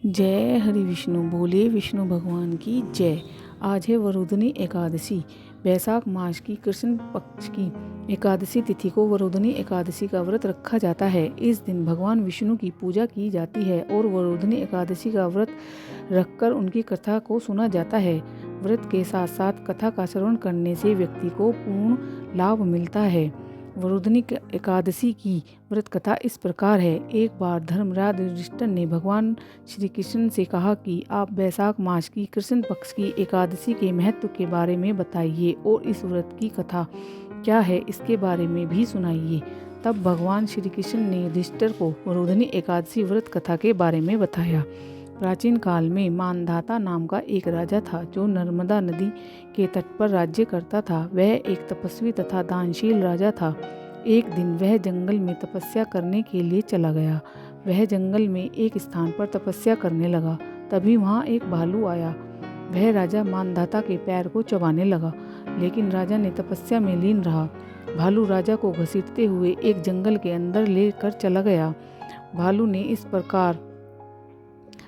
जय हरि विष्णु। बोले विष्णु भगवान की जय। आज है वरुधनी एकादशी। वैशाख मास की कृष्ण पक्ष की एकादशी तिथि को वरुधनी एकादशी का व्रत रखा जाता है। इस दिन भगवान विष्णु की पूजा की जाती है और वरुधनी एकादशी का व्रत रखकर उनकी कथा को सुना जाता है। व्रत के साथ साथ कथा का श्रवण करने से व्यक्ति को पूर्ण लाभ मिलता है। वरुधनी एकादशी की व्रत कथा इस प्रकार है। एक बार धर्मराज युधिष्ठिर ने भगवान श्री कृष्ण से कहा कि आप वैशाख मास की कृष्ण पक्ष की एकादशी के महत्व के बारे में बताइए और इस व्रत की कथा क्या है इसके बारे में भी सुनाइए। तब भगवान श्री कृष्ण ने युधिष्ठिर को वरुधनी एकादशी व्रत कथा के बारे में बताया। प्राचीन काल में मानधाता नाम का एक राजा था जो नर्मदा नदी के तट पर राज्य करता था। वह एक तपस्वी तथा दानशील राजा था। एक दिन वह जंगल में तपस्या करने के लिए चला गया। वह जंगल में एक स्थान पर तपस्या करने लगा। तभी वहाँ एक भालू आया। वह राजा मानधाता के पैर को चबाने लगा, लेकिन राजा ने तपस्या में लीन रहा। भालू राजा को घसीटते हुए एक जंगल के अंदर लेकर चला गया। भालू ने इस प्रकार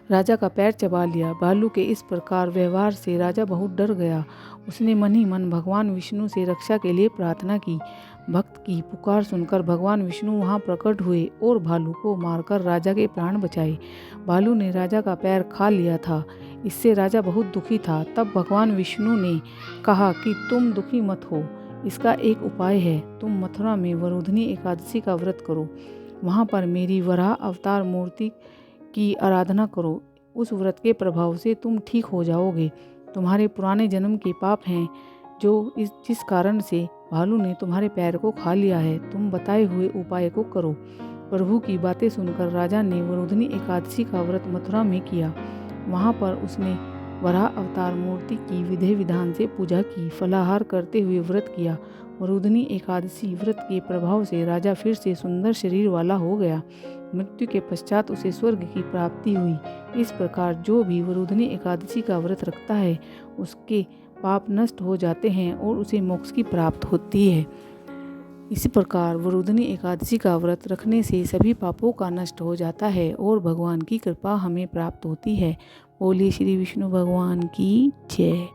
राजा का पैर चबा लिया। भालू के इस प्रकार व्यवहार से राजा बहुत डर गया। उसने मन ही मन भगवान विष्णु से रक्षा के लिए प्रार्थना की। भक्त की पुकार सुनकर भगवान विष्णु वहां प्रकट हुए और भालू को मारकर राजा के प्राण बचाए। भालू ने राजा का पैर खा लिया था। इससे राजा बहुत दुखी था। तब भगवान विष्णु ने कहा कि तुम दुखी मत हो, इसका एक उपाय है। तुम मथुरा में वरुधनी एकादशी का व्रत करो। वहाँ पर मेरी वराह अवतार मूर्ति की आराधना करो। उस व्रत के प्रभाव से तुम ठीक हो जाओगे। तुम्हारे पुराने जन्म के पाप हैं जिस कारण से भालू ने तुम्हारे पैर को खा लिया है। तुम बताए हुए उपाय को करो। प्रभु की बातें सुनकर राजा ने वरुधनी एकादशी का व्रत मथुरा में किया। वहाँ पर उसने वराह अवतार मूर्ति की विधि विधान से पूजा की, फलाहार करते हुए व्रत किया। वरुधनी एकादशी व्रत के प्रभाव से राजा फिर से सुंदर शरीर वाला हो गया। मृत्यु के पश्चात उसे स्वर्ग की प्राप्ति हुई। इस प्रकार जो भी वरुधनी एकादशी का व्रत रखता है उसके पाप नष्ट हो जाते हैं और उसे मोक्ष की प्राप्त होती है। इसी प्रकार वरुधनी एकादशी का व्रत रखने से सभी पापों का नष्ट हो जाता है और भगवान की कृपा हमें प्राप्त होती है। बोलिए श्री विष्णु भगवान की जय।